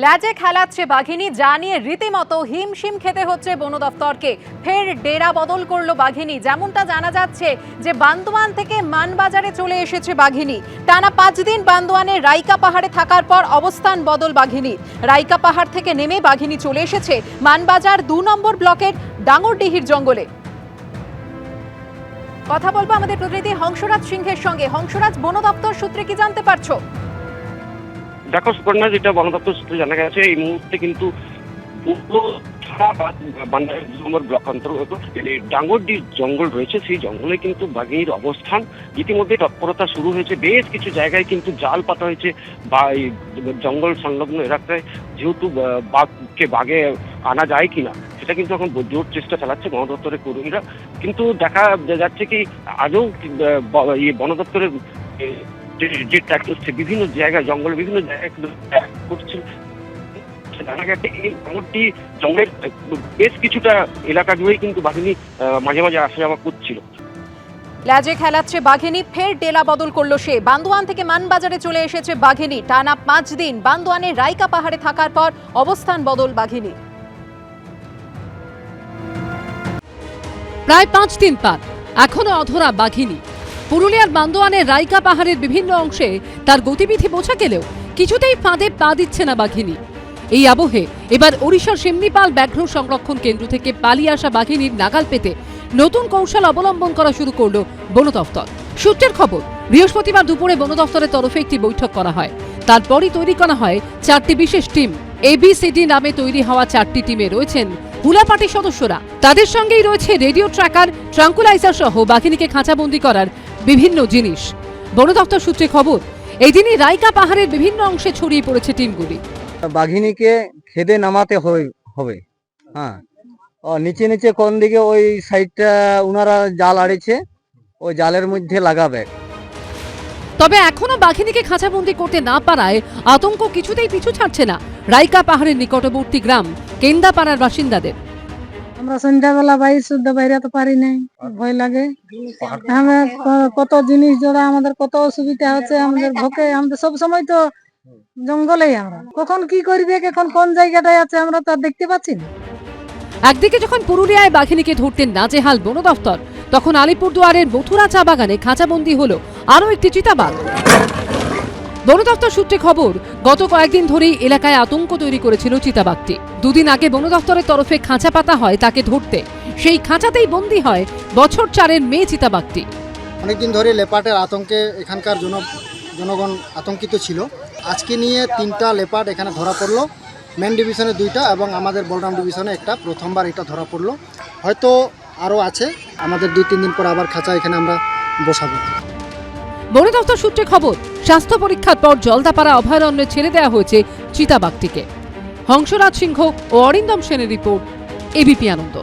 ল্যাজে খেলাচ্ছে বাঘিনী, যা নিয়ে রীতিমতো হিমশিম খেতে হচ্ছে বন দফতরকে। ফের ডেরা বদল করলো বাঘিনী। যেমনটা জানা যাচ্ছে যে বান্দোয়ান থেকে মানবাজারে চলে এসেছে বাঘিনী। টানা 5 দিন বান্দোয়ানে রাইকা পাহাড়ে থাকার পর অবস্থান বদল বাঘিনী। রাইকা পাহাড় থেকে নেমে বাঘিনী চলে এসেছে মানবাজার 2 নম্বর ব্লকের ডাঙ্গরডিহির জঙ্গলে। কথা বলবো আমাদের প্রতিনিধি হংসরাজ সিংহের সঙ্গে। হংসরাজ, বন দপ্তর সূত্রে কি জানতে পারছো? দেখো সুপর্ণা, যেটা বন দপ্তর সূত্রে জানা গেছে, এই মুহূর্তে কিন্তু ব্লক অন্তর্গত ডাঙ্গরডিহ জঙ্গল রয়েছে, সেই জঙ্গলে কিন্তু বাঘিনীর অবস্থান। ইতিমধ্যে তৎপরতা শুরু হয়েছে, বেশ কিছু জায়গায় কিন্তু জাল পাতা হয়েছে বা এই জঙ্গল সংলগ্ন এলাকায়, যেহেতু বাঘে আনা যায় কিনা সেটা কিন্তু এখন জোর চেষ্টা চালাচ্ছে বন দপ্তরের কর্মীরা। কিন্তু দেখা যাচ্ছে কি আজও বন দপ্তরের যে ট্র্যাক্টর বিভিন্ন জায়গায় জঙ্গলের বিভিন্ন জায়গায় করছে। জানা গেছে এই জঙ্গলটি জঙ্গলের বেশ কিছুটা এলাকা জুড়েই কিন্তু বাঘিনী মাঝে মাঝে আসা যাওয়া করছিল। ল্যাজে খেলাচ্ছে বাঘিনী, ফের ডেলা বদল করলো সে। বান্দোয়ান থেকে মানবাজারে চলে এসেছে বাঘিনী। টানা 5 দিন বান্দোয়ানের রাইকা পাহাড়ে থাকার পর অবস্থান বদল বাঘিনী। প্রায় 5 দিন পার, এখনো অধরা বাঘিনী। পুরুলিয়ার বান্দোয়ানের রাইকা পাহাড়ের বিভিন্ন অংশে তার গতিবিধি বোঝা গেলেও কিছুতেই ফাঁদে পা দিচ্ছে না বাঘিনী। এই আবহে এবার ওড়িশার সিমনিপাল ব্যাঘ্র সংরক্ষণ কেন্দ্র থেকে পালিয়ে আসা বাঘিনীর নাগাল পেতে নতুন কৌশল অবলম্বন করা শুরু করল বন দফতর। সূত্রের খবর, বৃহস্পতিবার দুপুরে বন দফতরের তরফে একটি বৈঠক করা হয়। তারপরই তৈরি করা হয় 4টি বিশেষ টিম। ABCD নামে তৈরি হওয়া 4টি টিমে রয়েছেন হুলা পার্টির সদস্যরা। তাদের সঙ্গেই রয়েছে রেডিও ট্র্যাকার, ট্রাঙ্কুলাইজার সহ বাঘিনীকে খাঁচাবন্দি করার বিভিন্ন জিনিস। বন দপ্তর সূত্রে খবর, এই দিনই রাইকা পাহাড়ের বিভিন্ন অংশে ছড়িয়ে পড়েছে টিমগুলি। বাঘিনীকে খেদে নামাতে হবে। হ্যাঁ, নিচে নিচে কোন দিকে ওই সাইডটা উনারা জাল আড়েছে, ওই জালের মধ্যে লাগাবে। তবে এখনো বাঘিনীকে খাঁচাবন্দি করতে না পারায় আতঙ্ক কিছুতেই পিছু ছাড়ছে না রাইকা পাহাড়ের নিকটবর্তী গ্রাম কেন্দাপাড়ার বাসিন্দাদের। আমরা সন্ধ্যাবেলা বাইরে শুদ্ধ বাইরে তো পারি নাই, ভয় লাগে। আমরা কত জিনিস জোড়া, আমাদের কত অসুবিধা হচ্ছে, আমাদের ভোকে আমাদের সব সময় তো জঙ্গলেই। আমরা কখন কি করবে, এখন কোন জায়গাটায় আছে আমরা তো দেখতে পাচ্ছি না। একদিকে যখন পুরুলিয়ায় বাঘিনীকে ধরতে নাজেহাল বন দফতর, তখন আলিপুরদুয়ারের মথুরা চা বাগানে খাঁচাবন্দি হলো আরও একটি চিতাবাঘ। বন দপ্তর সূত্রে খবর, গত কয়েকদিন ধরেই এলাকায় আতঙ্ক তৈরি করেছিল চিতাবাঘটি। 2 দিন আগে বন দপ্তরের তরফে খাঁচা পাতা হয় তাকে ধরতে। সেই খাঁচাতেই বন্দী হয় বছর 4-এর মেয়ে চিতাবাঘটি। অনেকদিন ধরে লেপার্ডের আতঙ্কে এখানকার জনগণ আতঙ্কিত ছিল। আজকে নিয়ে 3টা লেপার্ড এখানে ধরা পড়লো। মেন ডিভিশনে 2টা এবং আমাদের বলরাম ডিভিশনে একটা, প্রথমবার এটা ধরা পড়লো। হয়তো আরও আছে, আমাদের 2-3 দিন পর আবার খাঁচা এখানে আমরা বসাবো। বন দপ্তর সূত্রে খবর, স্বাস্থ্য পরীক্ষার পর জলদাপাড়া অভয়ারণ্যে ছেড়ে দেওয়া হয়েছে চিতাবাঘটিকে। হংসরাজ সিংহ ও অরিন্দম সেনের রিপোর্ট, ABP আনন্দ।